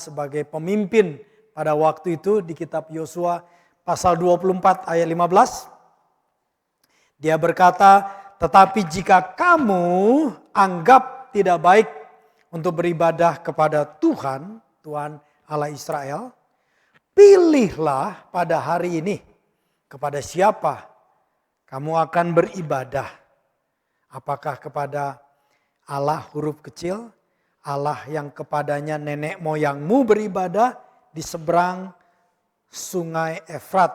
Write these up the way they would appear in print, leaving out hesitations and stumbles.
sebagai pemimpin pada waktu itu di kitab Yosua pasal 24 ayat 15. Dia berkata, tetapi jika kamu anggap tidak baik untuk beribadah kepada Tuhan Allah Israel, pilihlah pada hari ini kepada siapa kamu akan beribadah. Apakah kepada Allah huruf kecil, Allah yang kepadanya nenek moyangmu beribadah di seberang sungai Efrat,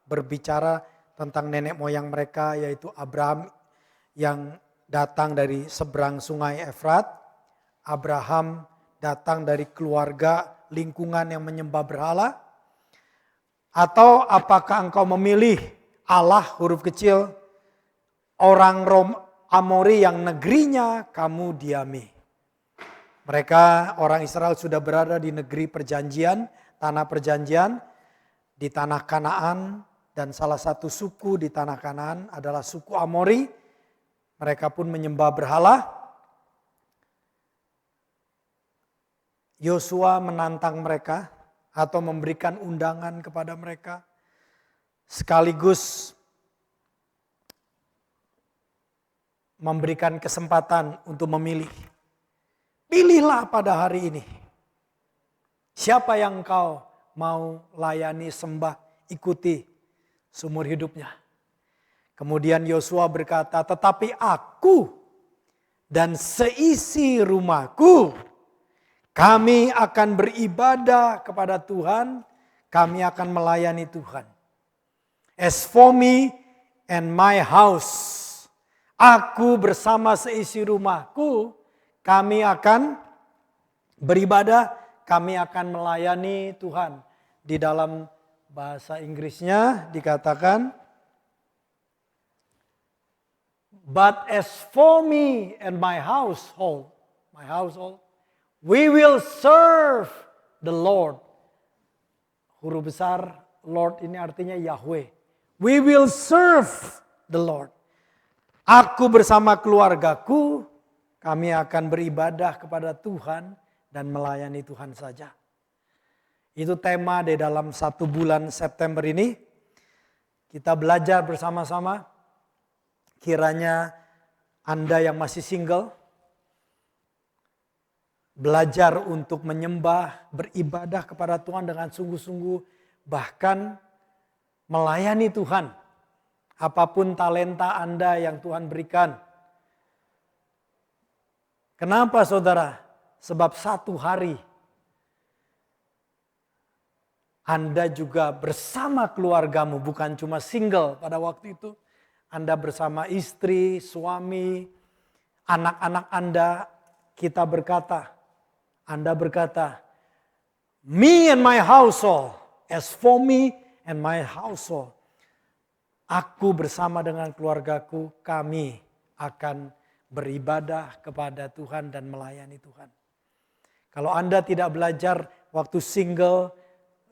berbicara tentang nenek moyang mereka yaitu Abraham yang datang dari seberang sungai Efrat. Abraham datang dari keluarga lingkungan yang menyembah berhala. Atau apakah engkau memilih Allah huruf kecil, orang Amori yang negerinya kamu diami. Mereka orang Israel sudah berada di negeri perjanjian, tanah perjanjian, di tanah Kanaan, dan salah satu suku di tanah Kanaan adalah suku Amori. Mereka pun menyembah berhala. Yosua menantang mereka atau memberikan undangan kepada mereka, sekaligus memberikan kesempatan untuk memilih. Pilihlah pada hari ini siapa yang engkau mau layani, sembah, ikuti seumur hidupnya. Kemudian Yosua berkata, tetapi aku dan seisi rumahku, kami akan beribadah kepada Tuhan, kami akan melayani Tuhan. As for me and my house, aku bersama seisi rumahku, kami akan beribadah, kami akan melayani Tuhan. Di dalam bahasa Inggrisnya dikatakan, but as for me and my household, we will serve the Lord. Huruf besar Lord ini artinya Yahweh. We will serve the Lord. Aku bersama keluargaku, kami akan beribadah kepada Tuhan dan melayani Tuhan saja. Itu tema di dalam 1 bulan September ini. Kita belajar bersama-sama. Kiranya Anda yang masih single, belajar untuk menyembah, beribadah kepada Tuhan dengan sungguh-sungguh, bahkan melayani Tuhan. Apapun talenta Anda yang Tuhan berikan. Kenapa saudara? Sebab satu hari Anda juga bersama keluargamu, bukan cuma single pada waktu itu. Anda bersama istri, suami, anak-anak Anda, Anda berkata, me and my household, as for me and my household. Aku bersama dengan keluargaku, kami akan beribadah kepada Tuhan dan melayani Tuhan. Kalau Anda tidak belajar waktu single,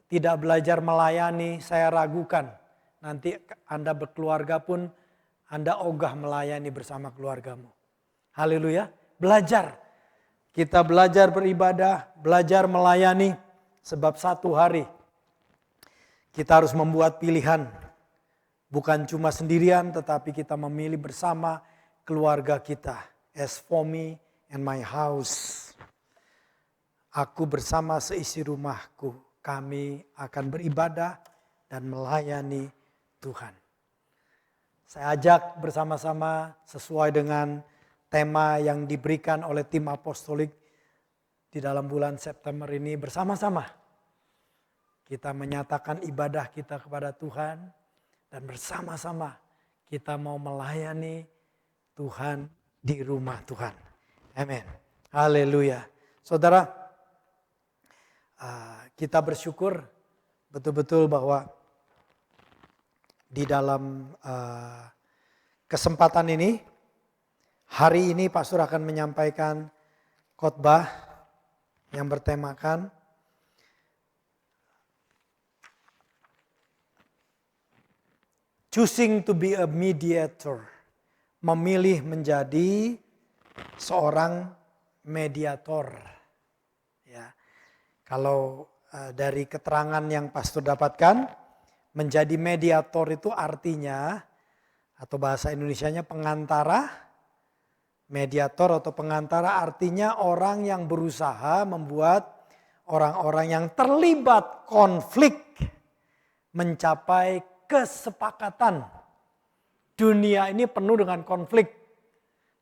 tidak belajar melayani, saya ragukan. Nanti Anda berkeluarga pun, Anda ogah melayani bersama keluargamu. Haleluya, belajar. Kita belajar beribadah, belajar melayani. Sebab satu hari kita harus membuat pilihan. Bukan cuma sendirian, tetapi kita memilih bersama keluarga kita. As for me and my house. Aku bersama seisi rumahku. Kami akan beribadah dan melayani Tuhan. Saya ajak bersama-sama sesuai dengan tema yang diberikan oleh tim apostolik di dalam bulan September ini bersama-sama. Kita menyatakan ibadah kita kepada Tuhan dan bersama-sama kita mau melayani Tuhan di rumah Tuhan. Amin. Haleluya. Saudara, kita bersyukur betul-betul bahwa di dalam kesempatan ini, hari ini Pastor akan menyampaikan khotbah yang bertemakan choosing to be a mediator. Memilih menjadi seorang mediator. Ya. Kalau dari keterangan yang pastor dapatkan, menjadi mediator itu artinya, atau bahasa Indonesianya pengantara. Mediator atau pengantara artinya orang yang berusaha membuat orang-orang yang terlibat konflik mencapai kesepakatan. Dunia ini penuh dengan konflik.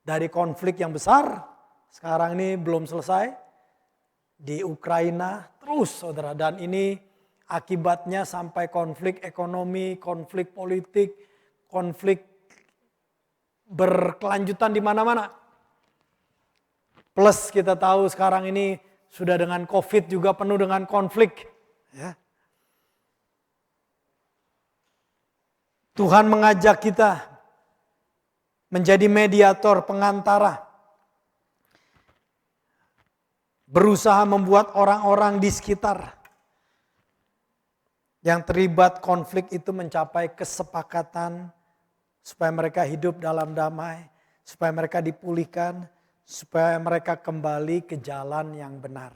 Dari konflik yang besar, sekarang ini belum selesai. Di Ukraina terus saudara, dan ini akibatnya sampai konflik ekonomi, konflik politik, konflik berkelanjutan di mana-mana. Plus kita tahu sekarang ini sudah dengan COVID juga penuh dengan konflik. Ya. Tuhan mengajak kita menjadi mediator, pengantara. Berusaha membuat orang-orang di sekitar yang terlibat konflik itu mencapai kesepakatan supaya mereka hidup dalam damai, supaya mereka dipulihkan, supaya mereka kembali ke jalan yang benar.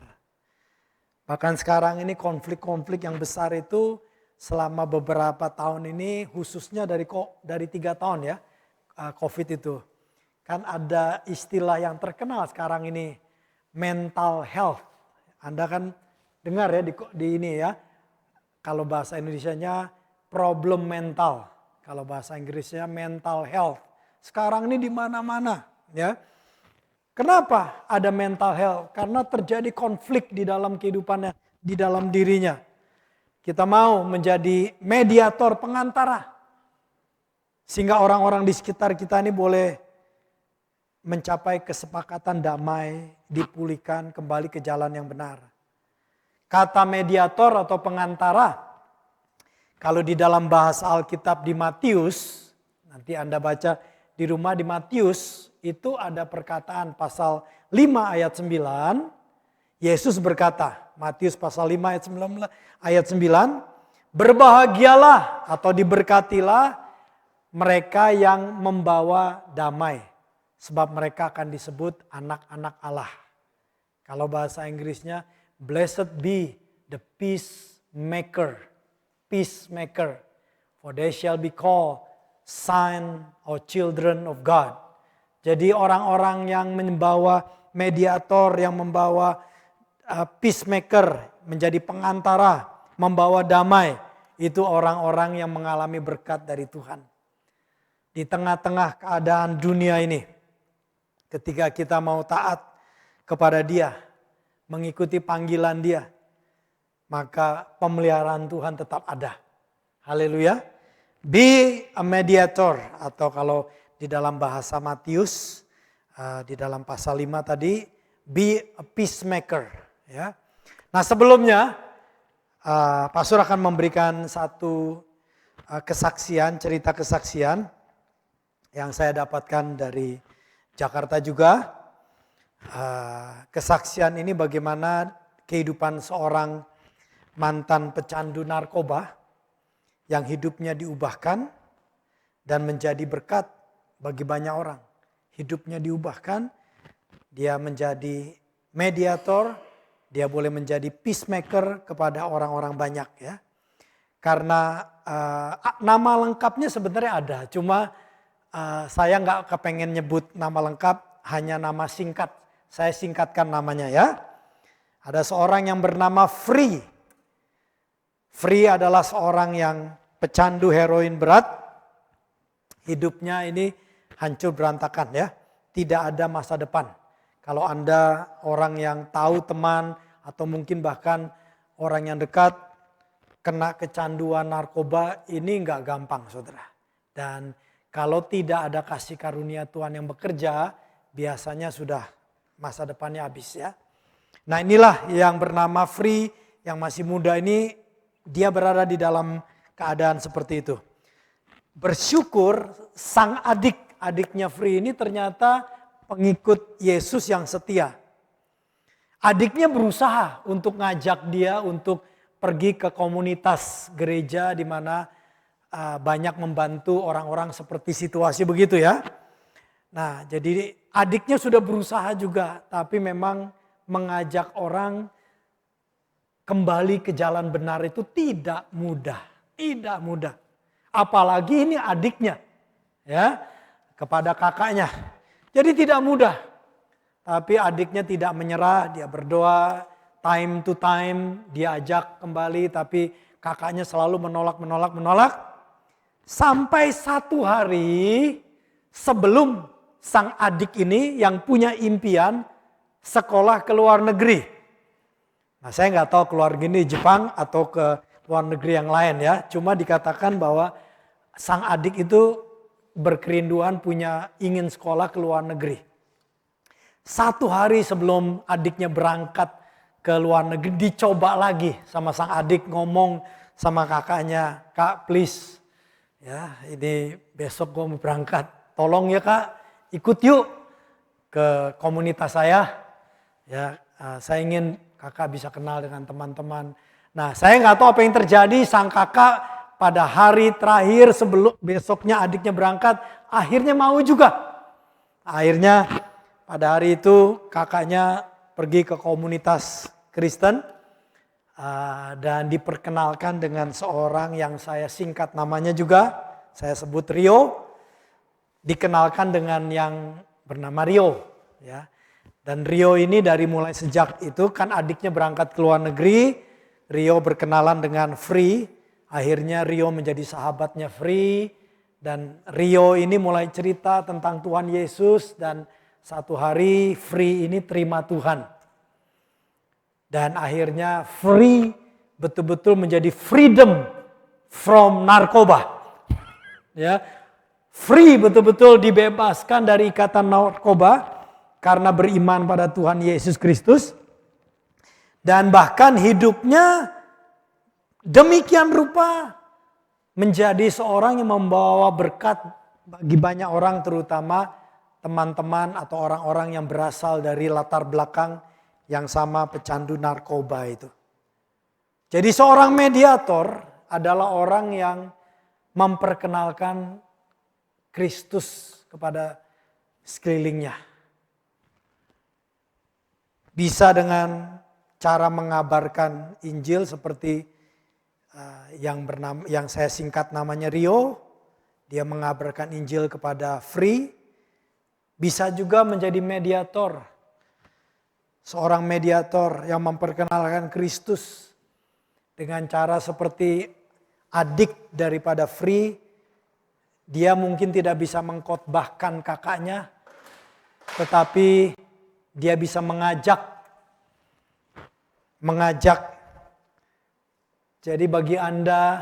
Bahkan sekarang ini konflik-konflik yang besar itu selama beberapa tahun ini, khususnya dari 3 tahun ya, COVID itu. Kan ada istilah yang terkenal sekarang ini, mental health. Anda kan dengar ya di ini ya, kalau bahasa Indonesianya problem mental. Kalau bahasa Inggrisnya mental health. Sekarang ini di mana-mana ya. Kenapa ada mental health? Karena terjadi konflik di dalam kehidupannya, di dalam dirinya. Kita mau menjadi mediator, pengantara. Sehingga orang-orang di sekitar kita ini boleh mencapai kesepakatan damai, dipulihkan, kembali ke jalan yang benar. Kata mediator atau pengantara, kalau di dalam bahasa Alkitab di Matius, nanti Anda baca di rumah di Matius, itu ada perkataan pasal 5 ayat 9, Yesus berkata, Matius pasal 5 ayat 9, berbahagialah atau diberkatilah mereka yang membawa damai, sebab mereka akan disebut anak-anak Allah. Kalau bahasa Inggrisnya, blessed be the peacemaker. Peacemaker, for they shall be called son or children of God. Jadi orang-orang yang membawa mediator, yang membawa peacemaker, menjadi pengantara, membawa damai, itu orang-orang yang mengalami berkat dari Tuhan. Di tengah-tengah keadaan dunia ini, ketika kita mau taat kepada Dia, mengikuti panggilan Dia, maka pemeliharaan Tuhan tetap ada. Haleluya. Be a mediator, atau kalau di dalam bahasa Matius, di dalam pasal 5 tadi, be a peacemaker. Ya. Nah sebelumnya, Pastor akan memberikan satu kesaksian, cerita kesaksian yang saya dapatkan dari Jakarta juga. Kesaksian ini bagaimana kehidupan seorang mantan pecandu narkoba yang hidupnya diubahkan dan menjadi berkat bagi banyak orang. Hidupnya diubahkan, dia menjadi mediator, dia boleh menjadi peacemaker kepada orang-orang banyak ya. Karena nama lengkapnya sebenarnya ada, cuma saya nggak kepengen nyebut nama lengkap, hanya nama singkat. Saya singkatkan namanya ya. Ada seorang yang bernama Free. Free adalah seorang yang pecandu heroin berat. Hidupnya ini hancur berantakan ya. Tidak ada masa depan. Kalau Anda orang yang tahu teman atau mungkin bahkan orang yang dekat kena kecanduan narkoba, ini nggak gampang saudara. Dan kalau tidak ada kasih karunia Tuhan yang bekerja, biasanya sudah masa depannya habis ya. Nah inilah yang bernama Free yang masih muda ini. Dia berada di dalam keadaan seperti itu. Bersyukur sang adiknya Free ini ternyata pengikut Yesus yang setia. Adiknya berusaha untuk ngajak dia untuk pergi ke komunitas gereja di mana banyak membantu orang-orang seperti situasi begitu ya. Nah jadi adiknya sudah berusaha juga, tapi memang mengajak orang kembali ke jalan benar itu tidak mudah. Tidak mudah. Apalagi ini adiknya. Ya, kepada kakaknya. Jadi tidak mudah. Tapi adiknya tidak menyerah, dia berdoa, time to time, dia ajak kembali, tapi kakaknya selalu menolak. Sampai satu hari sebelum sang adik ini yang punya impian sekolah ke luar negeri. Nah, saya nggak tahu keluar gini Jepang atau ke luar negeri yang lain ya. Cuma dikatakan bahwa sang adik itu berkerinduan ingin sekolah ke luar negeri. Satu hari sebelum adiknya berangkat ke luar negeri, dicoba lagi sama sang adik, ngomong sama kakaknya, "Kak, please, ya ini besok gue mau berangkat. Tolong ya kak, ikut yuk ke komunitas saya. Ya, saya ingin kakak bisa kenal dengan teman-teman." Nah, saya nggak tahu apa yang terjadi. Sang kakak pada hari terakhir sebelum besoknya adiknya berangkat, akhirnya mau juga. Akhirnya pada hari itu kakaknya pergi ke komunitas Kristen dan diperkenalkan dengan seorang yang saya singkat namanya juga, saya sebut Rio. Dikenalkan dengan yang bernama Rio, ya. Dan Rio ini dari mulai sejak itu kan adiknya berangkat ke luar negeri, Rio berkenalan dengan Free. Akhirnya Rio menjadi sahabatnya Free dan Rio ini mulai cerita tentang Tuhan Yesus dan satu hari Free ini terima Tuhan. Dan akhirnya Free betul-betul menjadi freedom from narkoba. Ya. Free betul-betul dibebaskan dari ikatan narkoba karena beriman pada Tuhan Yesus Kristus. Dan bahkan hidupnya demikian rupa menjadi seorang yang membawa berkat bagi banyak orang, terutama teman-teman atau orang-orang yang berasal dari latar belakang yang sama pecandu narkoba itu. Jadi seorang mediator adalah orang yang memperkenalkan Kristus kepada sekelilingnya. Bisa dengan cara mengabarkan Injil seperti yang saya singkat namanya Rio. Dia mengabarkan Injil kepada Free. Bisa juga menjadi mediator. Seorang mediator yang memperkenalkan Kristus dengan cara seperti adik daripada Free. Dia mungkin tidak bisa mengkhotbahkan kakaknya, tetapi dia bisa mengajak. Jadi bagi Anda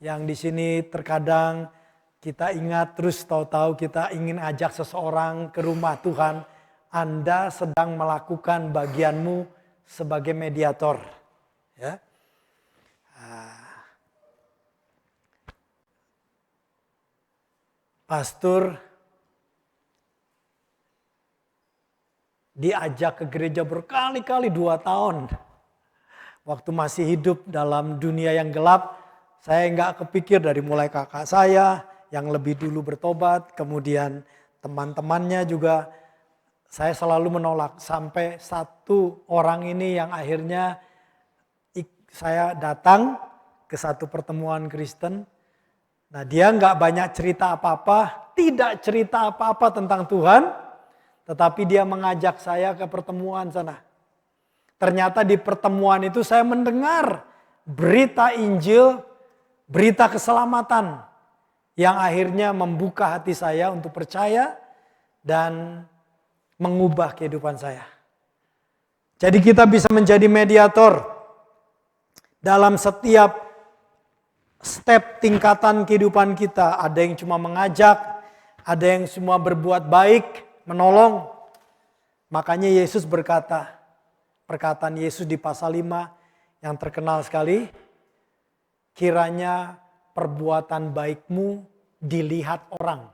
yang di sini terkadang kita ingat terus tahu-tahu kita ingin ajak seseorang ke rumah Tuhan, Anda sedang melakukan bagianmu sebagai mediator. Ya. Pastor diajak ke gereja berkali-kali 2 tahun. Waktu masih hidup dalam dunia yang gelap, saya nggak kepikir dari mulai kakak saya yang lebih dulu bertobat, kemudian teman-temannya juga saya selalu menolak. Sampai satu orang ini yang akhirnya saya datang ke satu pertemuan Kristen. Nah, dia nggak banyak cerita apa-apa, tidak cerita apa-apa tentang Tuhan, tetapi dia mengajak saya ke pertemuan sana. Ternyata di pertemuan itu saya mendengar berita Injil, berita keselamatan yang akhirnya membuka hati saya untuk percaya dan mengubah kehidupan saya. Jadi kita bisa menjadi mediator dalam setiap step tingkatan kehidupan kita. Ada yang cuma mengajak, ada yang semua berbuat baik, menolong. Makanya Yesus berkata, perkataan Yesus di pasal 5 yang terkenal sekali, kiranya perbuatan baikmu dilihat orang.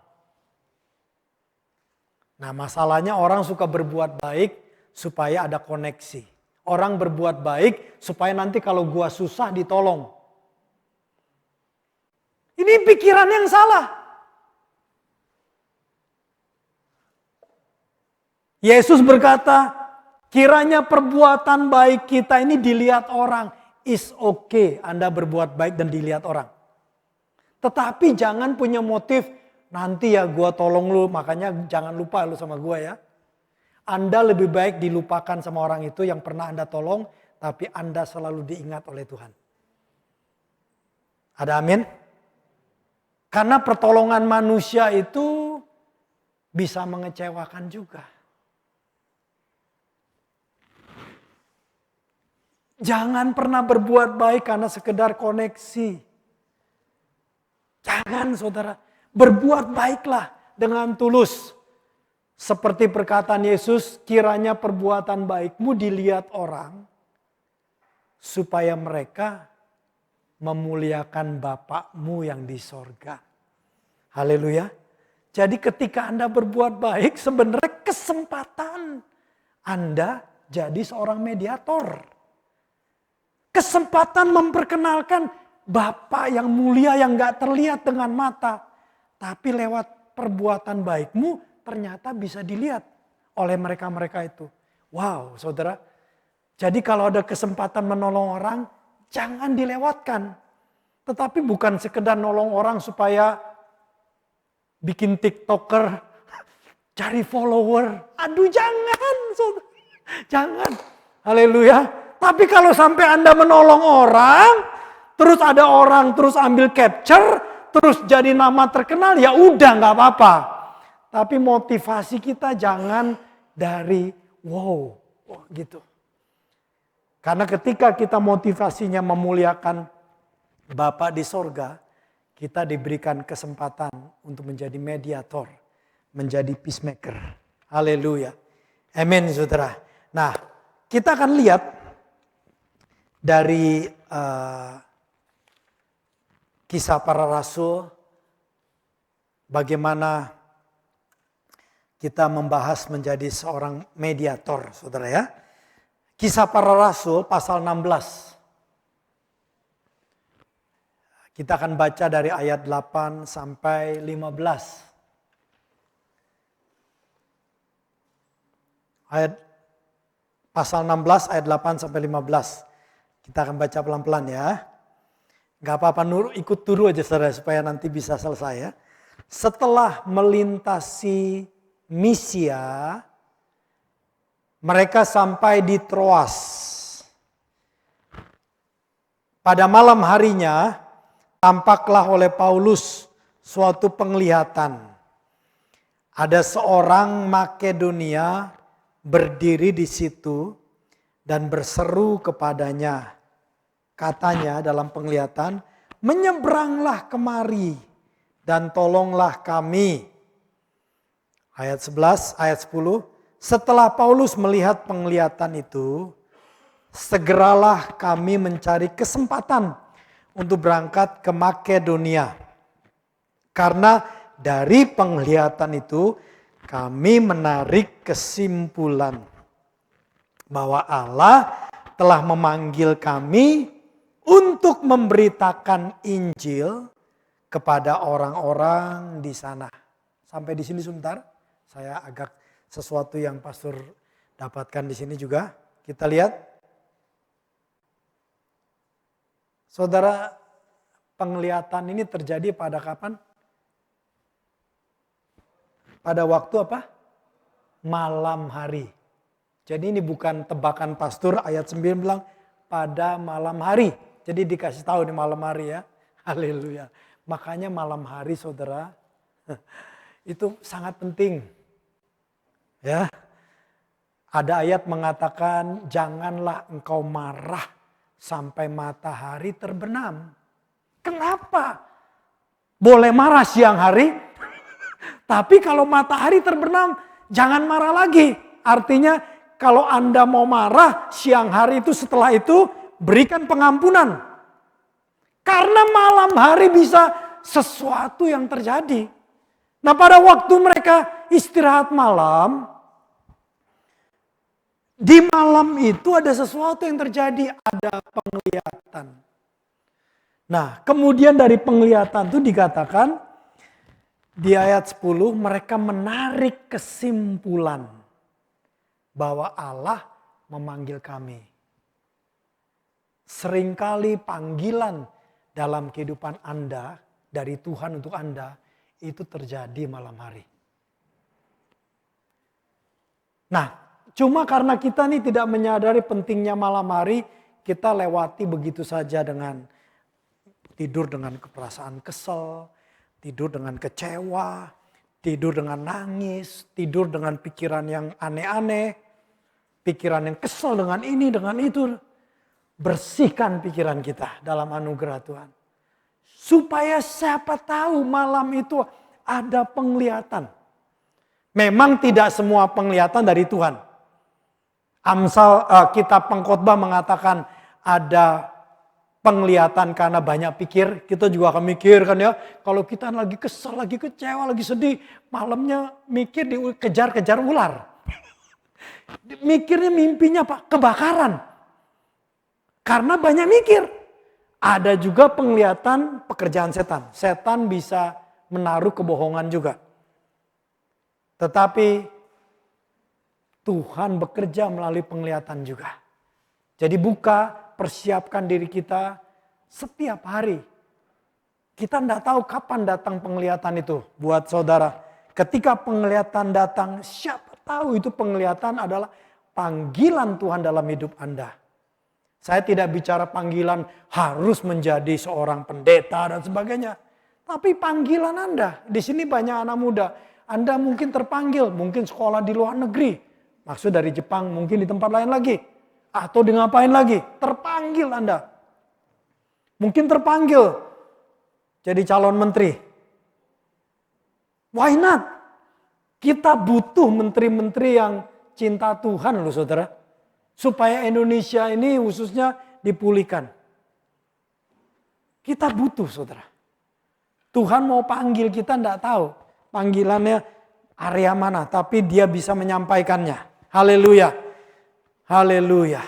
Nah, masalahnya orang suka berbuat baik supaya ada koneksi. Orang berbuat baik supaya nanti kalau gua susah ditolong. Ini pikiran yang salah. Yesus berkata, Kiranya perbuatan baik kita ini dilihat orang. Is okay Anda berbuat baik dan dilihat orang. Tetapi jangan punya motif, nanti ya gua tolong lu, makanya jangan lupa lu sama gua ya. Anda lebih baik dilupakan sama orang itu yang pernah Anda tolong, tapi Anda selalu diingat oleh Tuhan. Ada amin? Karena pertolongan manusia itu bisa mengecewakan juga. Jangan pernah berbuat baik karena sekedar koneksi. Jangan saudara, berbuat baiklah dengan tulus. Seperti perkataan Yesus, kiranya perbuatan baikmu dilihat orang, supaya mereka memuliakan Bapakmu yang di sorga. Haleluya. Jadi ketika Anda berbuat baik, sebenarnya kesempatan Anda jadi seorang mediator. Kesempatan memperkenalkan Bapa yang mulia yang gak terlihat dengan mata. Tapi lewat perbuatan baikmu ternyata bisa dilihat oleh mereka-mereka itu. Wow saudara. Jadi kalau ada kesempatan menolong orang, jangan dilewatkan. Tetapi bukan sekedar nolong orang supaya bikin TikToker, cari follower. Aduh jangan saudara. Jangan. Haleluya. Tapi kalau sampai Anda menolong orang, terus ada orang terus ambil capture, terus jadi nama terkenal, ya udah nggak apa-apa. Tapi motivasi kita jangan dari wow gitu. Karena ketika kita motivasinya memuliakan Bapa di sorga, kita diberikan kesempatan untuk menjadi mediator, menjadi peacemaker. Haleluya. Amin saudara. Nah kita akan lihat dari Kisah Para Rasul, bagaimana kita membahas menjadi seorang mediator, saudara ya. Kisah Para Rasul pasal 16. Kita akan baca dari ayat 8 sampai 15. Pasal 16 ayat 8 sampai 15. Kita akan baca pelan-pelan ya. Gak apa-apa ikut turu aja saudara supaya nanti bisa selesai ya. Setelah melintasi Misia, mereka sampai di Troas. Pada malam harinya tampaklah oleh Paulus suatu penglihatan. Ada seorang Makedonia berdiri di situ dan berseru kepadanya. Katanya dalam penglihatan, menyeberanglah kemari dan tolonglah kami. Ayat 11, ayat 10. Setelah Paulus melihat penglihatan itu, segeralah kami mencari kesempatan untuk berangkat ke Makedonia. Karena dari penglihatan itu kami menarik kesimpulan bahwa Allah telah memanggil kami untuk memberitakan Injil kepada orang-orang di sana. Sampai di sini sebentar, saya agak sesuatu yang pastor dapatkan di sini juga. Kita lihat. Saudara, penglihatan ini terjadi pada kapan? Pada waktu apa? Malam hari. Jadi ini bukan tebakan pastor, ayat 9 bilang pada malam hari. Jadi dikasih tahu di malam hari ya. Haleluya. Makanya malam hari saudara itu sangat penting. Ya. Ada ayat mengatakan janganlah engkau marah sampai matahari terbenam. Kenapa? Boleh marah siang hari, tapi kalau matahari terbenam jangan marah lagi. Artinya kalau Anda mau marah siang hari itu setelah itu berikan pengampunan. Karena malam hari bisa sesuatu yang terjadi. Nah pada waktu mereka istirahat malam, di malam itu ada sesuatu yang terjadi, ada penglihatan. Nah kemudian dari penglihatan itu dikatakan di ayat 10 mereka menarik kesimpulan bahwa Allah memanggil kami. Seringkali panggilan dalam kehidupan Anda, dari Tuhan untuk Anda, itu terjadi malam hari. Nah, cuma karena kita nih tidak menyadari pentingnya malam hari, kita lewati begitu saja dengan tidur dengan perasaan kesel, tidur dengan kecewa, tidur dengan nangis, tidur dengan pikiran yang aneh-aneh, pikiran yang kesel dengan ini, dengan itu. Bersihkan pikiran kita dalam anugerah Tuhan. Supaya siapa tahu malam itu ada penglihatan. Memang tidak semua penglihatan dari Tuhan. Amsal kitab Pengkhotbah mengatakan ada penglihatan karena banyak pikir. Kita juga akan mikir kan ya. Kalau kita lagi kesal, lagi kecewa, lagi sedih. Malamnya mikir dikejar-kejar ular. Mikirnya mimpinya apa? Kebakaran. Karena banyak mikir. Ada juga penglihatan pekerjaan setan. Setan bisa menaruh kebohongan juga. Tetapi Tuhan bekerja melalui penglihatan juga. Jadi persiapkan diri kita setiap hari. Kita tidak tahu kapan datang penglihatan itu buat saudara. Ketika penglihatan datang, siapa tahu itu penglihatan adalah panggilan Tuhan dalam hidup Anda. Saya tidak bicara panggilan harus menjadi seorang pendeta dan sebagainya. Tapi panggilan Anda. Di sini banyak anak muda. Anda mungkin terpanggil, mungkin sekolah di luar negeri. Maksud dari Jepang, mungkin di tempat lain lagi. Atau di ngapain lagi? Terpanggil Anda. Mungkin terpanggil jadi calon menteri. Why not? Kita butuh menteri-menteri yang cinta Tuhan loh saudara. Supaya Indonesia ini khususnya dipulihkan. Kita butuh saudara. Tuhan mau panggil kita tidak tahu. Panggilannya area mana. Tapi dia bisa menyampaikannya. Haleluya. Haleluya.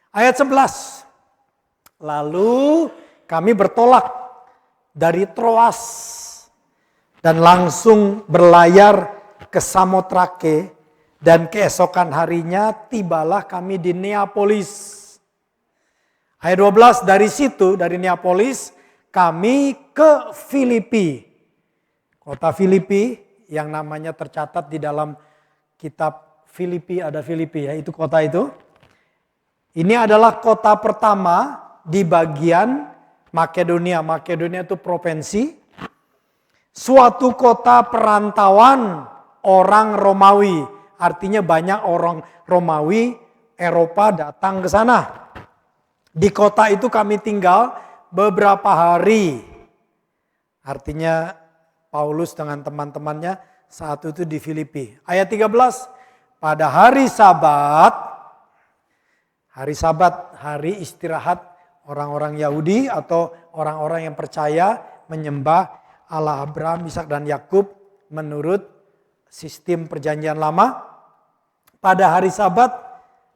Ayat 11. Lalu kami bertolak dari Troas. Dan langsung berlayar ke Samotrake. Dan keesokan harinya tibalah kami di Neapolis. Ayat 12, dari situ, dari Neapolis, kami ke Filipi. Kota Filipi yang namanya tercatat di dalam kitab Filipi, ada Filipi ya, itu kota itu. Ini adalah kota pertama di bagian Makedonia. Makedonia itu provinsi. Suatu kota perantauan orang Romawi. Artinya banyak orang Romawi, Eropa datang ke sana. Di kota itu kami tinggal beberapa hari. Artinya Paulus dengan teman-temannya saat itu di Filipi. Ayat 13, pada hari Sabat, hari istirahat orang-orang Yahudi atau orang-orang yang percaya menyembah Allah Abraham, Ishak dan Yakub menurut sistem perjanjian lama. Pada hari Sabat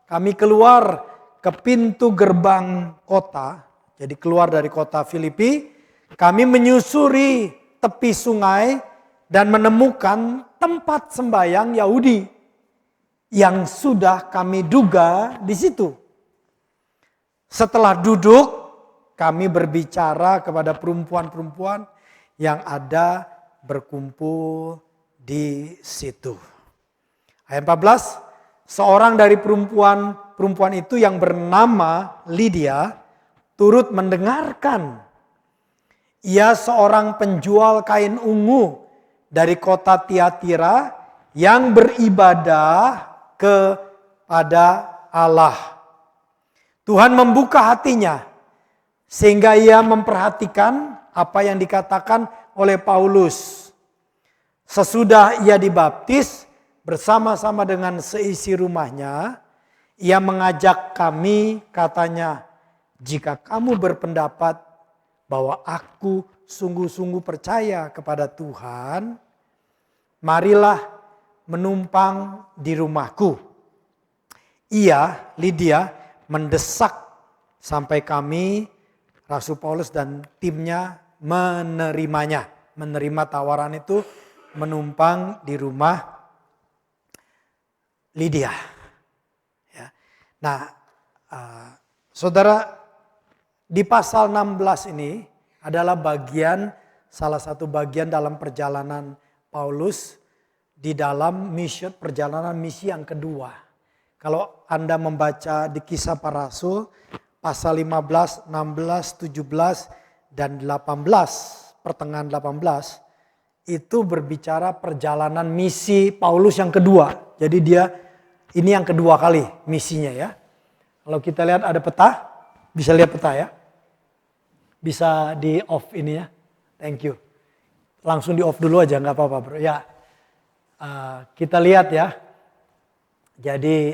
kami keluar ke pintu gerbang kota. Jadi keluar dari kota Filipi. Kami menyusuri tepi sungai dan menemukan tempat sembahyang Yahudi. Yang sudah kami duga di situ. Setelah duduk kami berbicara kepada perempuan-perempuan yang ada berkumpul di situ. Ayat 14. Seorang dari perempuan itu yang bernama Lydia turut mendengarkan. Ia seorang penjual kain ungu dari kota Tiatira yang beribadah kepada Allah. Tuhan membuka hatinya sehingga ia memperhatikan apa yang dikatakan oleh Paulus. Sesudah ia dibaptis, bersama-sama dengan seisi rumahnya, ia mengajak kami, katanya, jika kamu berpendapat bahwa aku sungguh-sungguh percaya kepada Tuhan, marilah menumpang di rumahku. Ia, Lydia, mendesak sampai kami, Rasul Paulus dan timnya menerimanya. Menerima tawaran itu menumpang di rumah Lydia. Ya. Nah, saudara, di pasal 16 ini adalah salah satu bagian dalam perjalanan Paulus di dalam perjalanan misi yang kedua. Kalau Anda membaca di Kisah Para Rasul, pasal 15, 16, 17, dan 18, pertengahan 18, itu berbicara perjalanan misi Paulus yang kedua. Jadi ini yang kedua kali misinya ya. Kalau kita lihat ada peta, bisa lihat peta ya. Bisa di off ini ya. Thank you. Langsung di off dulu aja, nggak apa-apa bro. Ya, kita lihat ya. Jadi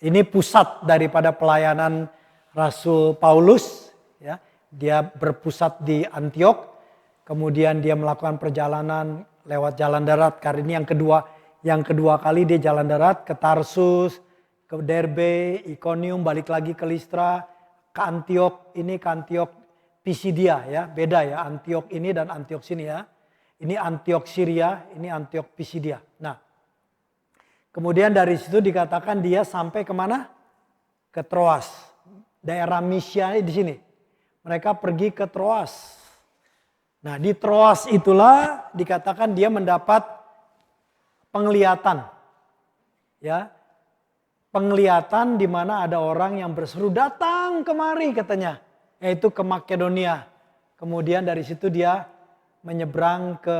ini pusat daripada pelayanan Rasul Paulus. Ya, dia berpusat di Antiok. Kemudian dia melakukan perjalanan lewat jalan darat. Karena ini yang kedua kali dia jalan darat ke Tarsus, ke Derbe, Ikonium, balik lagi ke Listra, ke Antiok. Ini ke Antiok Pisidia ya, beda ya Antiok ini dan Antiok sini ya. Ini Antiok Syria, ini Antiok Pisidia. Nah, kemudian dari situ dikatakan dia sampai kemana? Ke Troas, daerah Misia di sini. Mereka pergi ke Troas. Nah, di Troas itulah dikatakan dia mendapat penglihatan. Ya. Penglihatan di mana ada orang yang berseru, "Datang kemari," katanya. Yaitu ke Makedonia. Kemudian dari situ dia menyeberang ke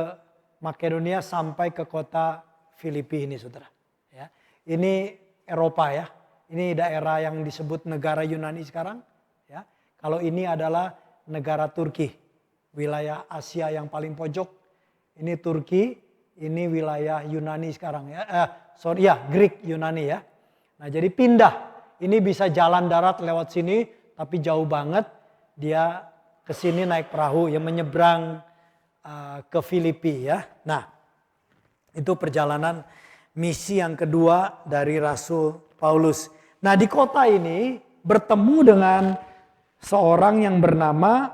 Makedonia sampai ke kota Filipi ini, saudara. Ya. Ini Eropa ya. Ini daerah yang disebut negara Yunani sekarang. Ya. Kalau ini adalah negara Turki. Wilayah Asia yang paling pojok. Ini Turki, ini wilayah Yunani sekarang ya. Greek Yunani ya. Nah jadi pindah. Ini bisa jalan darat lewat sini, tapi jauh banget. Dia ke sini naik perahu yang menyeberang ke Filipi ya. Nah, itu perjalanan misi yang kedua dari Rasul Paulus. Nah, di kota ini bertemu dengan seorang yang bernama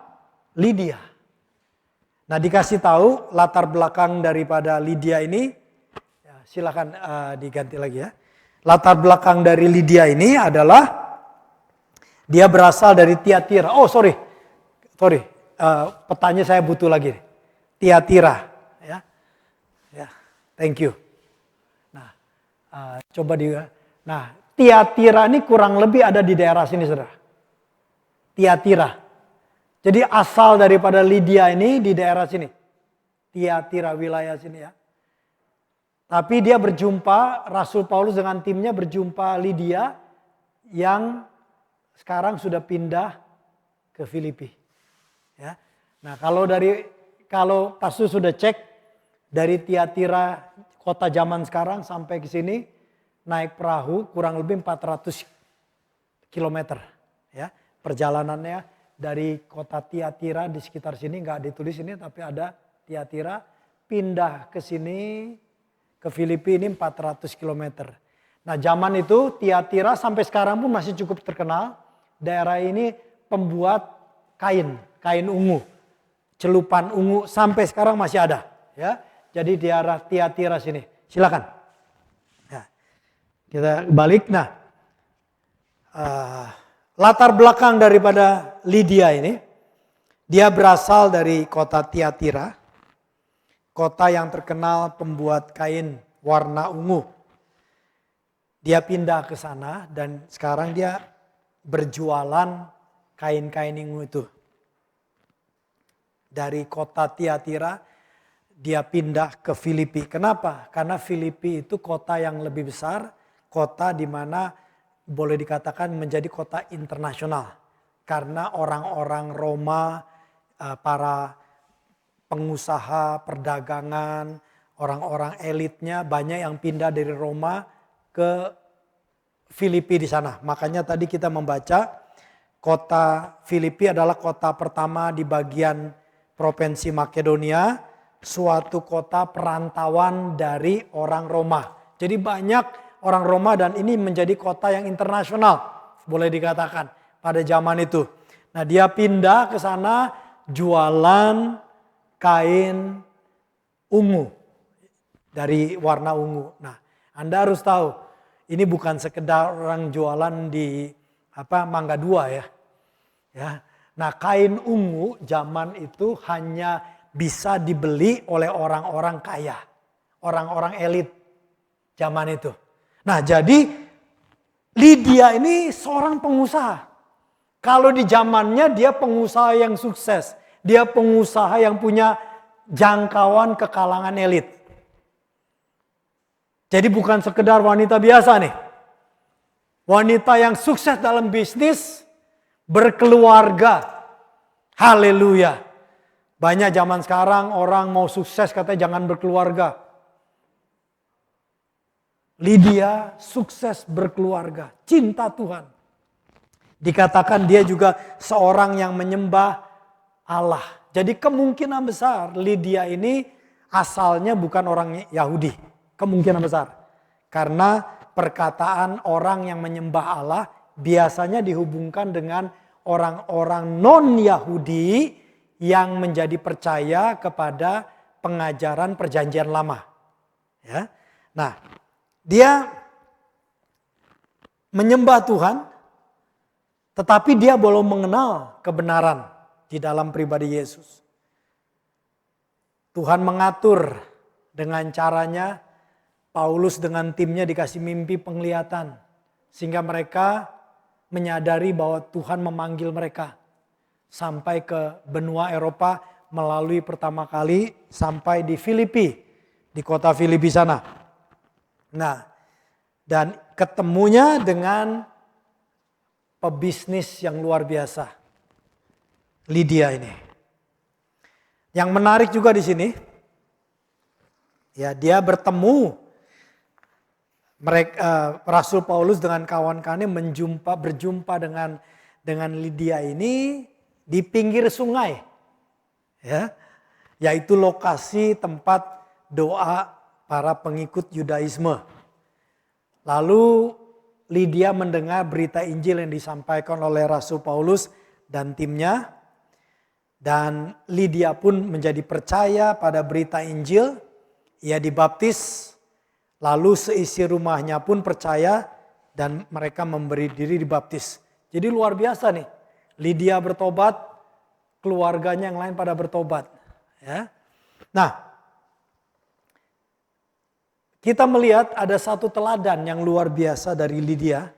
Lydia. Nah, dikasih tahu latar belakang daripada Lydia ini. Ya, silakan diganti lagi ya. Latar belakang dari Lydia ini adalah dia berasal dari Tiatira. Oh sorry. Petanya saya butuh lagi. Tiatira. Ya, thank you. Nah, coba Nah, Tiatira ini kurang lebih ada di daerah sini, saudara. Tiatira. Jadi asal daripada Lydia ini di daerah sini. Tiatira wilayah sini ya. Tapi dia berjumpa, Rasul Paulus dengan timnya berjumpa Lydia yang sekarang sudah pindah ke Filipi. Ya. Nah, kalau pastor sudah cek dari Tiatira kota zaman sekarang sampai ke sini naik perahu kurang lebih 400 km ya. Perjalanannya dari kota Tiatira di sekitar sini, nggak ditulis ini tapi ada Tiatira, pindah ke sini ke Filipi ini 400 km. Nah, zaman itu Tiatira sampai sekarang pun masih cukup terkenal. Daerah ini pembuat kain ungu, celupan ungu sampai sekarang masih ada. Ya, jadi di daerah Tiatira sini. Silakan. Ya, kita balik. Nah, latar belakang daripada Lydia ini, dia berasal dari kota Tiatira, kota yang terkenal pembuat kain warna ungu. Dia pindah ke sana dan sekarang dia berjualan kain-kain ungu itu. Dari kota Tiatira dia pindah ke Filipi. Kenapa? Karena Filipi itu kota yang lebih besar, kota di mana boleh dikatakan menjadi kota internasional. Karena orang-orang Roma, para pengusaha perdagangan, orang-orang elitnya banyak yang pindah dari Roma ke Filipi di sana. Makanya tadi kita membaca kota Filipi adalah kota pertama di bagian provinsi Makedonia, suatu kota perantauan dari orang Roma. Jadi banyak orang Roma dan ini menjadi kota yang internasional, boleh dikatakan pada zaman itu. Nah, dia pindah ke sana jualan kain ungu dari warna ungu. Nah, Anda harus tahu ini bukan sekedar orang jualan di Mangga 2 ya. Ya. Nah, kain ungu zaman itu hanya bisa dibeli oleh orang-orang kaya, orang-orang elit zaman itu. Nah, jadi Lydia ini seorang pengusaha. Kalau di zamannya dia pengusaha yang sukses, dia pengusaha yang punya jangkauan ke kalangan elit. Jadi bukan sekedar wanita biasa nih. Wanita yang sukses dalam bisnis, berkeluarga. Haleluya. Banyak zaman sekarang orang mau sukses katanya jangan berkeluarga. Lydia sukses berkeluarga, cinta Tuhan. Dikatakan dia juga seorang yang menyembah Allah. Jadi kemungkinan besar Lydia ini asalnya bukan orang Yahudi. Kemungkinan besar. Karena perkataan orang yang menyembah Allah biasanya dihubungkan dengan orang-orang non-Yahudi yang menjadi percaya kepada pengajaran perjanjian lama. Ya. Nah, dia menyembah Tuhan, tetapi dia belum mengenal kebenaran di dalam pribadi Yesus. Tuhan mengatur dengan caranya, Paulus dengan timnya dikasih mimpi penglihatan. Sehingga mereka menyadari bahwa Tuhan memanggil mereka. Sampai ke benua Eropa melalui pertama kali sampai di Filipi. Di kota Filipi sana. Nah, dan ketemunya dengan pebisnis yang luar biasa. Lydia ini. Yang menarik juga di sini. Ya, dia bertemu Rasul Paulus dengan kawan-kawannya berjumpa dengan Lydia ini di pinggir sungai, ya, yaitu lokasi tempat doa para pengikut Yudaisme. Lalu Lydia mendengar berita Injil yang disampaikan oleh Rasul Paulus dan timnya, dan Lydia pun menjadi percaya pada berita Injil, ia dibaptis. Lalu seisi rumahnya pun percaya dan mereka memberi diri dibaptis. Jadi luar biasa nih. Lydia bertobat, keluarganya yang lain pada bertobat. Ya. Nah, kita melihat ada satu teladan yang luar biasa dari Lydia.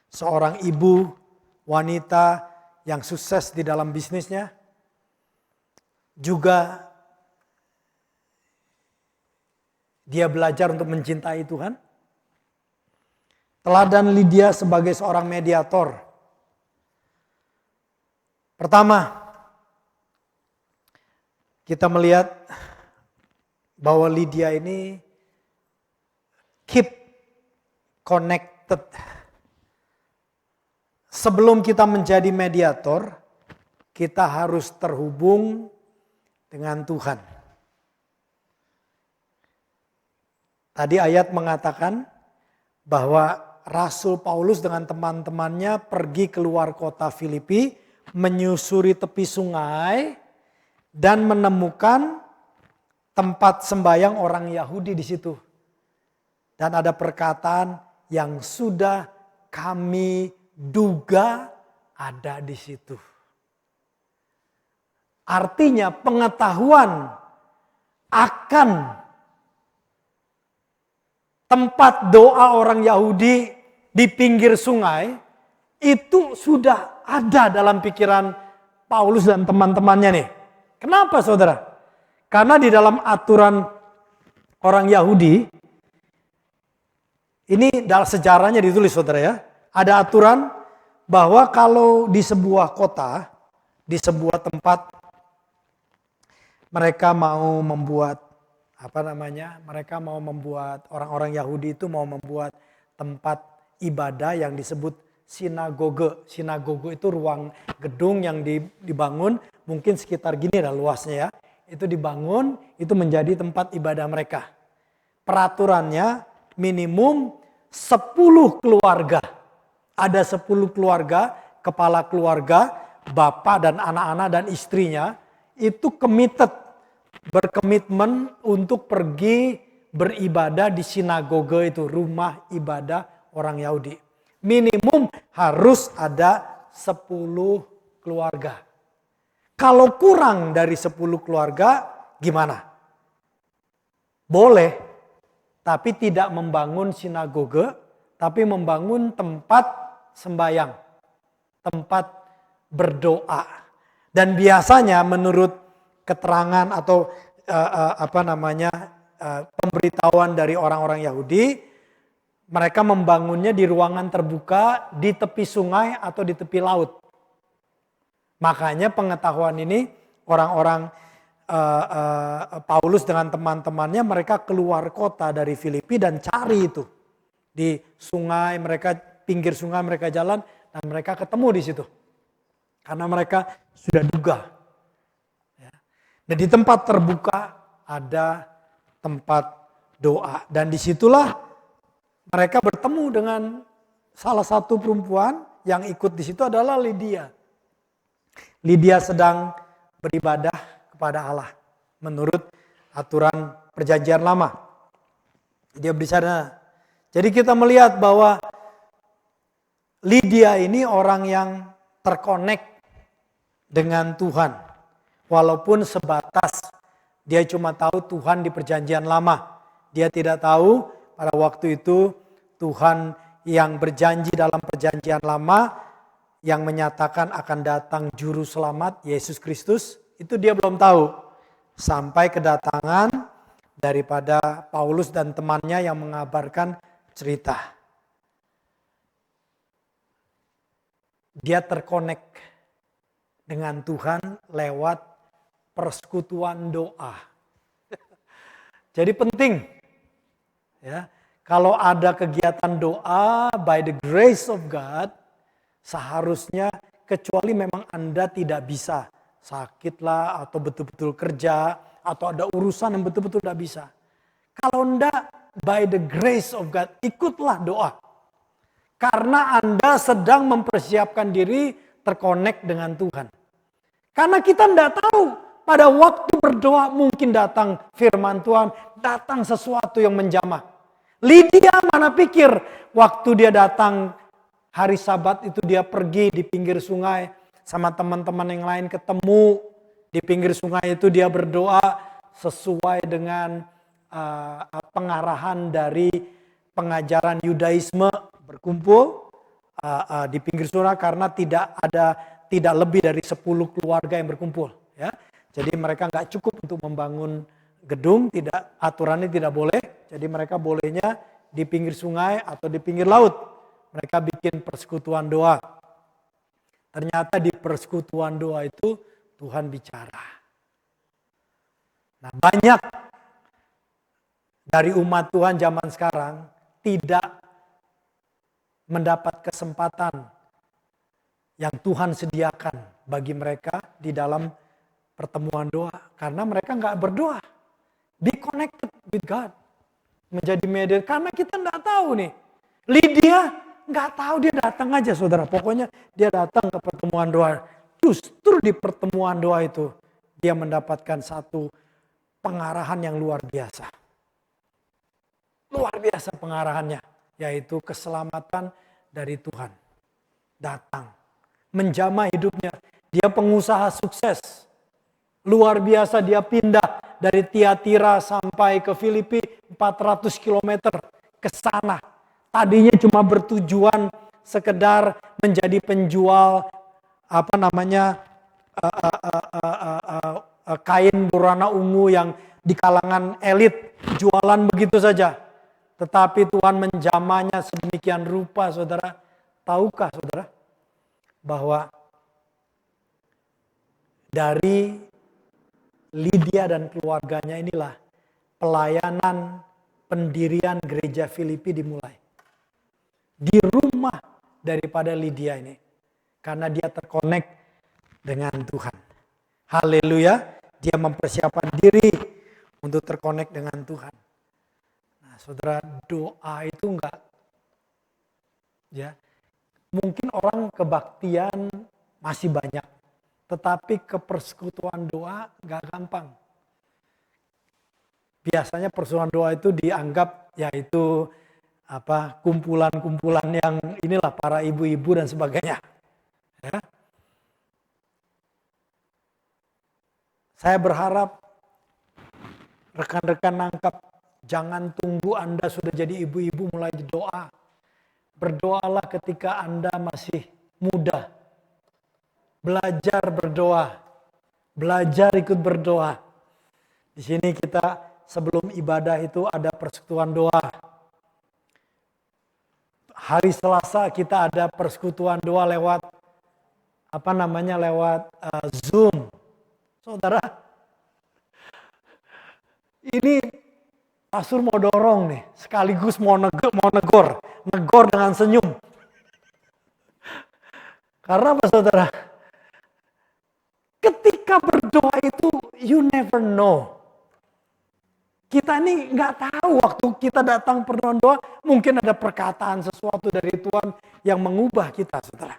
Seorang ibu, wanita yang sukses di dalam bisnisnya. Juga dia belajar untuk mencintai Tuhan. Teladan Lydia sebagai seorang mediator. Pertama, kita melihat bahwa Lydia ini keep connected. Sebelum kita menjadi mediator, kita harus terhubung dengan Tuhan. Tadi ayat mengatakan bahwa Rasul Paulus dengan teman-temannya pergi keluar kota Filipi, menyusuri tepi sungai dan menemukan tempat sembahyang orang Yahudi di situ. Dan ada perkataan yang sudah kami duga ada di situ. Artinya pengetahuan akan tempat doa orang Yahudi di pinggir sungai itu sudah ada dalam pikiran Paulus dan teman-temannya nih. Kenapa saudara? Karena di dalam aturan orang Yahudi, ini dalam sejarahnya ditulis saudara ya. Ada aturan bahwa kalau di sebuah kota, di sebuah tempat mereka mau membuat mereka mau membuat, orang-orang Yahudi itu mau membuat tempat ibadah yang disebut sinagoge. Sinagoge itu ruang gedung yang dibangun mungkin sekitar gini lah luasnya ya. Itu dibangun, itu menjadi tempat ibadah mereka. Peraturannya minimum 10 keluarga. Ada 10 keluarga, kepala keluarga, bapak dan anak-anak dan istrinya itu berkomitmen untuk pergi beribadah di sinagoge itu, rumah ibadah orang Yahudi. Minimum harus ada 10 keluarga. Kalau kurang dari 10 keluarga, gimana? Boleh, tapi tidak membangun sinagoge, tapi membangun tempat sembahyang, tempat berdoa. Dan biasanya menurut keterangan atau pemberitahuan dari orang-orang Yahudi, mereka membangunnya di ruangan terbuka, di tepi sungai atau di tepi laut. Makanya pengetahuan ini orang-orang Paulus dengan teman-temannya, mereka keluar kota dari Filipi dan cari itu. Di sungai, mereka pinggir sungai mereka jalan dan mereka ketemu di situ. Karena mereka sudah duga. Dan di tempat terbuka ada tempat doa. Dan disitulah mereka bertemu dengan salah satu perempuan yang ikut di situ adalah Lydia. Lydia sedang beribadah kepada Allah menurut aturan perjanjian lama. Dia berbicara. Jadi kita melihat bahwa Lydia ini orang yang terkonek dengan Tuhan. Walaupun sebatas dia cuma tahu Tuhan di perjanjian lama. Dia tidak tahu pada waktu itu Tuhan yang berjanji dalam perjanjian lama yang menyatakan akan datang juru selamat Yesus Kristus, itu dia belum tahu. Sampai kedatangan daripada Paulus dan temannya yang mengabarkan cerita. Dia terkonek dengan Tuhan lewat persekutuan doa. Jadi penting ya, kalau ada kegiatan doa by the grace of God, seharusnya kecuali memang Anda tidak bisa, sakitlah atau betul-betul kerja atau ada urusan yang betul-betul tidak bisa. Kalau enggak, by the grace of God, ikutlah doa. Karena Anda sedang mempersiapkan diri terkonek dengan Tuhan. Karena kita enggak tahu pada waktu berdoa mungkin datang firman Tuhan, datang sesuatu yang menjamah. Lydia mana pikir waktu dia datang hari Sabat itu dia pergi di pinggir sungai sama teman-teman yang lain, ketemu di pinggir sungai itu dia berdoa sesuai dengan pengarahan dari pengajaran Yudaisme, berkumpul di pinggir sungai karena tidak lebih dari 10 keluarga yang berkumpul ya. Jadi mereka nggak cukup untuk membangun gedung, aturannya tidak boleh. Jadi mereka bolehnya di pinggir sungai atau di pinggir laut. Mereka bikin persekutuan doa. Ternyata di persekutuan doa itu Tuhan bicara. Nah, banyak dari umat Tuhan zaman sekarang tidak mendapat kesempatan yang Tuhan sediakan bagi mereka di dalam pertemuan doa. Karena mereka nggak berdoa. Be connected with God. Menjadi media. Karena kita nggak tahu nih. Lydia nggak tahu, dia datang aja saudara. Pokoknya dia datang ke pertemuan doa. Justru di pertemuan doa itu dia mendapatkan satu pengarahan yang luar biasa. Luar biasa pengarahannya. Yaitu keselamatan dari Tuhan. Datang. Menjamah hidupnya. Dia pengusaha sukses. Luar biasa, dia pindah dari Tiatira sampai ke Filipi 400 km ke sana. Tadinya cuma bertujuan sekedar menjadi penjual kain berwarna ungu yang di kalangan elit, jualan begitu saja. Tetapi Tuhan menjamahnya sedemikian rupa, saudara. Tahukah saudara bahwa dari Lydia dan keluarganya inilah pelayanan pendirian gereja Filipi dimulai. Di rumah daripada Lydia ini. Karena dia terkonek dengan Tuhan. Haleluya. Dia mempersiapkan diri untuk terkonek dengan Tuhan. Nah, saudara, doa itu enggak. Ya, mungkin orang kebaktian masih banyak. Tetapi kepersekutuan doa enggak gampang. Biasanya persekutuan doa itu dianggap yaitu kumpulan-kumpulan yang inilah para ibu-ibu dan sebagainya. Ya. Saya berharap rekan-rekan nangkap, jangan tunggu Anda sudah jadi ibu-ibu mulai doa. Berdoalah ketika Anda masih muda. Belajar berdoa. Belajar ikut berdoa. Di sini kita sebelum ibadah itu ada persekutuan doa. Hari Selasa kita ada persekutuan doa lewat Zoom. Saudara, ini pastor mau dorong nih, sekaligus mau negor dengan senyum. Karena apa saudara? Ketika berdoa itu you never know. Kita ini nggak tahu waktu kita datang perdoaan doa, mungkin ada perkataan sesuatu dari Tuhan yang mengubah kita, saudara.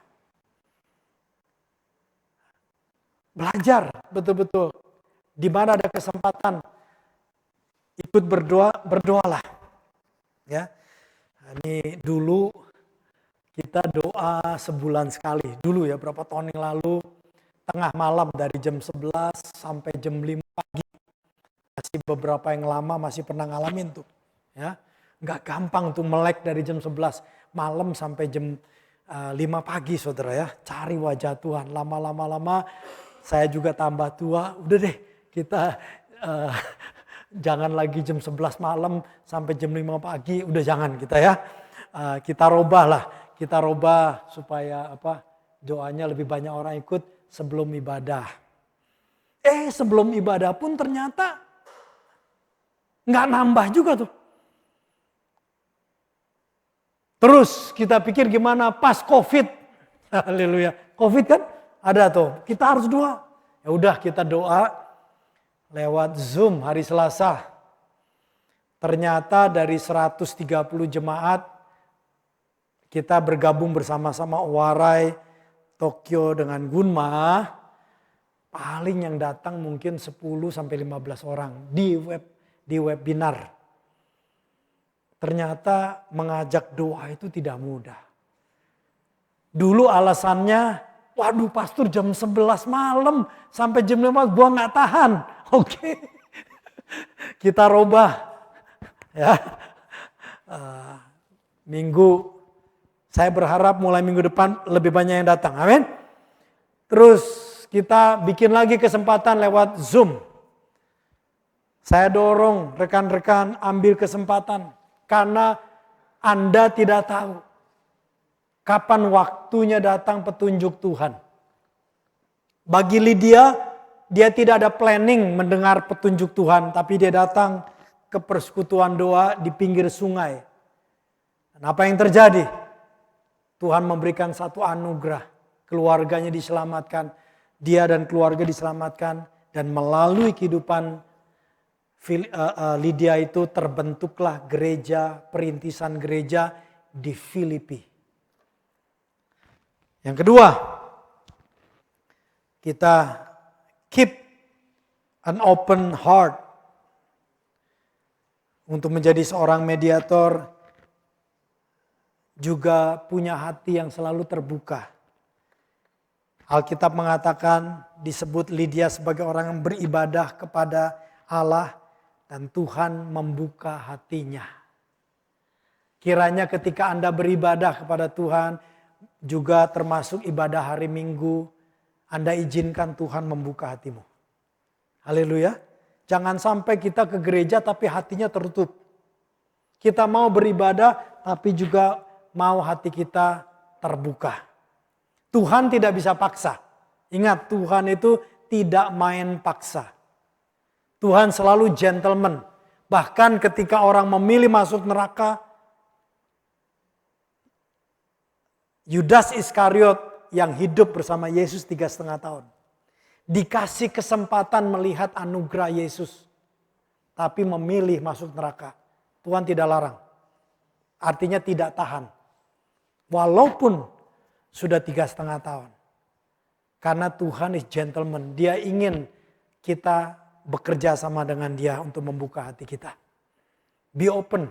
Belajar betul-betul. Di mana ada kesempatan ikut berdoa, berdoalah. Ya, ini dulu kita doa sebulan sekali. Dulu ya, berapa tahun yang lalu, tengah malam dari jam 11 sampai jam 5 pagi. Masih beberapa yang lama masih pernah ngalamin tuh. Ya, nggak gampang tuh melek dari jam 11 malam sampai jam 5 pagi saudara ya. Cari wajah Tuhan. Lama-lama saya juga tambah tua. Udah deh kita jangan lagi jam 11 malam sampai jam 5 pagi. Udah jangan kita ya. Kita robah lah. Kita robah supaya doanya lebih banyak orang ikut sebelum ibadah. Sebelum ibadah pun ternyata nggak nambah juga tuh. Terus kita pikir gimana pas COVID. Haleluya. COVID kan ada tuh. Kita harus doa. Ya udah kita doa lewat Zoom hari Selasa. Ternyata dari 130 jemaat kita bergabung bersama-sama Warai, Tokyo dengan Gunma. Paling yang datang mungkin 10 sampai 15 orang di webinar. Ternyata mengajak doa itu tidak mudah. Dulu alasannya, waduh pastor jam 11 malam sampai jam 5 gua nggak tahan. Oke. Kita robah. Ya. Saya berharap mulai minggu depan lebih banyak yang datang. Amin. Terus kita bikin lagi kesempatan lewat Zoom. Saya dorong rekan-rekan ambil kesempatan. Karena Anda tidak tahu kapan waktunya datang petunjuk Tuhan. Bagi Lydia, dia tidak ada planning mendengar petunjuk Tuhan. Tapi dia datang ke persekutuan doa di pinggir sungai. Dan apa yang terjadi? Tuhan memberikan satu anugerah. Keluarganya diselamatkan. Dia dan keluarga diselamatkan. Dan melalui kehidupan Lydia itu terbentuklah gereja, perintisan gereja di Filipi. Yang kedua, kita keep an open heart untuk menjadi seorang mediator, juga punya hati yang selalu terbuka. Alkitab mengatakan disebut Lydia sebagai orang yang beribadah kepada Allah. Dan Tuhan membuka hatinya. Kiranya ketika Anda beribadah kepada Tuhan, juga termasuk ibadah hari Minggu, Anda izinkan Tuhan membuka hatimu. Haleluya. Jangan sampai kita ke gereja tapi hatinya tertutup. Kita mau beribadah tapi juga mau hati kita terbuka. Tuhan tidak bisa paksa. Ingat, Tuhan itu tidak main paksa. Tuhan selalu gentleman. Bahkan ketika orang memilih masuk neraka, Yudas Iskariot yang hidup bersama Yesus 3,5 tahun. Dikasih kesempatan melihat anugerah Yesus. Tapi memilih masuk neraka. Tuhan tidak larang. Artinya tidak tahan. Walaupun sudah 3,5 tahun. Karena Tuhan is gentleman. Dia ingin kita bekerja sama dengan dia untuk membuka hati kita. Be open.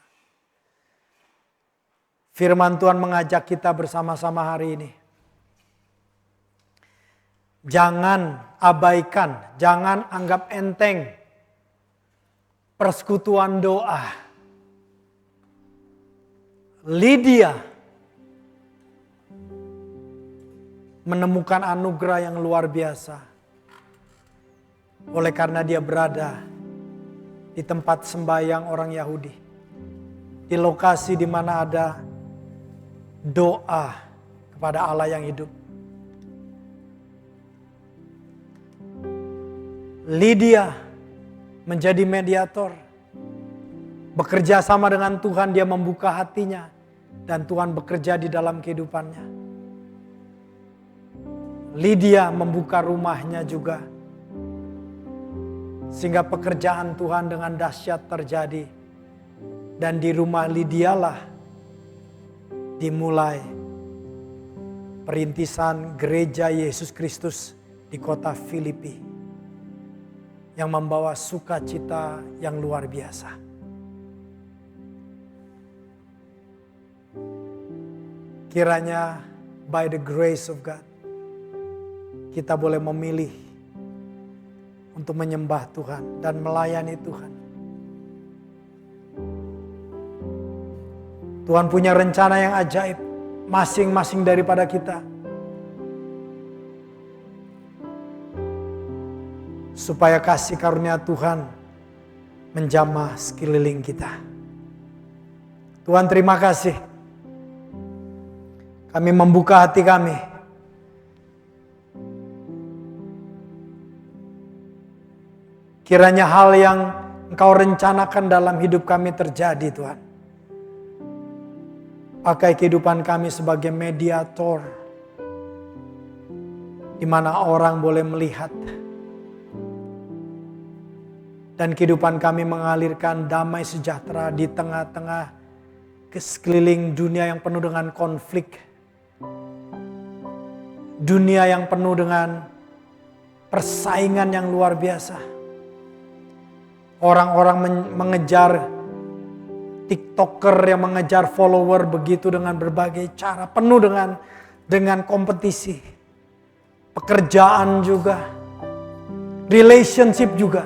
sana. Firman Tuhan mengajak kita bersama-sama hari ini. Jangan abaikan, jangan anggap enteng persekutuan doa. Lydia menemukan anugerah yang luar biasa. Oleh karena dia berada di tempat sembahyang orang Yahudi. Di lokasi di mana ada doa kepada Allah yang hidup. Lydia menjadi mediator. Bekerja sama dengan Tuhan, dia membuka hatinya. Dan Tuhan bekerja di dalam kehidupannya. Lydia membuka rumahnya juga. Sehingga pekerjaan Tuhan dengan dahsyat terjadi. Dan di rumah Lydia lah dimulai perintisan gereja Yesus Kristus di kota Filipi. Yang membawa sukacita yang luar biasa. Kiranya by the grace of God, kita boleh memilih untuk menyembah Tuhan dan melayani Tuhan. Tuhan punya rencana yang ajaib masing-masing daripada kita. Supaya kasih karunia Tuhan menjamah sekeliling kita. Tuhan, terima kasih. Kami membuka hati kami. Kiranya hal yang Engkau rencanakan dalam hidup kami terjadi, Tuhan. Pakai kehidupan kami sebagai mediator, di mana orang boleh melihat. Dan kehidupan kami mengalirkan damai sejahtera di tengah-tengah sekeliling dunia yang penuh dengan konflik. Dunia yang penuh dengan persaingan yang luar biasa. Orang-orang mengejar TikToker yang mengejar follower begitu dengan berbagai cara. Penuh dengan kompetisi. Pekerjaan juga. Relationship juga.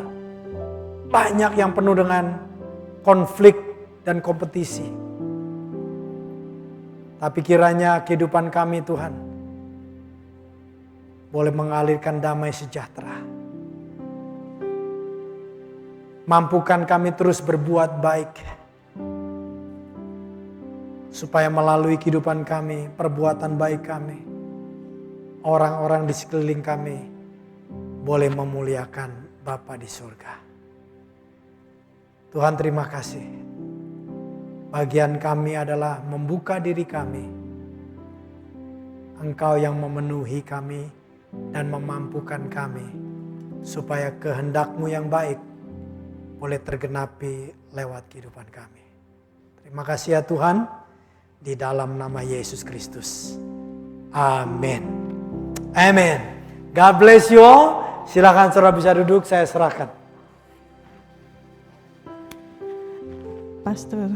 Banyak yang penuh dengan konflik dan kompetisi. Tapi kiranya kehidupan kami Tuhan boleh mengalirkan damai sejahtera. Mampukan kami terus berbuat baik. Supaya melalui kehidupan kami, perbuatan baik kami, orang-orang di sekeliling kami boleh memuliakan Bapa di surga. Tuhan, terima kasih. Bagian kami adalah membuka diri kami. Engkau yang memenuhi kami dan memampukan kami. Supaya kehendak-Mu yang baik boleh tergenapi lewat kehidupan kami. Terima kasih ya Tuhan. Di dalam nama Yesus Kristus. Amin. Amin. God bless you all. Silakan saudara bisa duduk, saya serahkan. Pastor,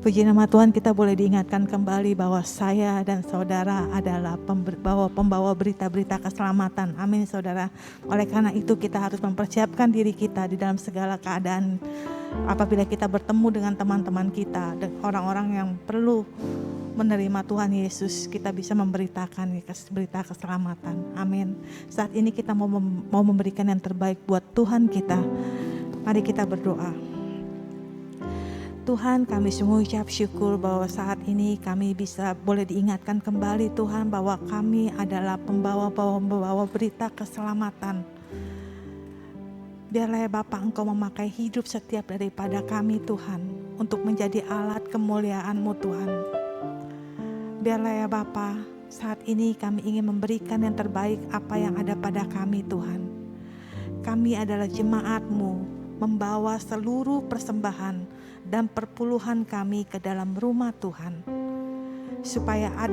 puji nama Tuhan, kita boleh diingatkan kembali bahwa saya dan saudara adalah pembawa berita-berita keselamatan. Amin saudara. Oleh karena itu kita harus mempersiapkan diri kita di dalam segala keadaan. Apabila kita bertemu dengan teman-teman kita, orang-orang yang perlu menerima Tuhan Yesus, kita bisa memberitakan berita keselamatan. Amin. Saat ini kita mau memberikan yang terbaik buat Tuhan kita. Mari kita berdoa. Tuhan, kami sungguh ucap syukur bahwa saat ini kami bisa boleh diingatkan kembali Tuhan bahwa kami adalah pembawa berita keselamatan. Biarlah ya Bapa, Engkau memakai hidup setiap daripada kami Tuhan untuk menjadi alat kemuliaan-Mu Tuhan. Biarlah ya Bapa, saat ini kami ingin memberikan yang terbaik apa yang ada pada kami Tuhan. Kami adalah jemaat-Mu, membawa seluruh persembahan dan perpuluhan kami ke dalam rumah Tuhan, supaya ada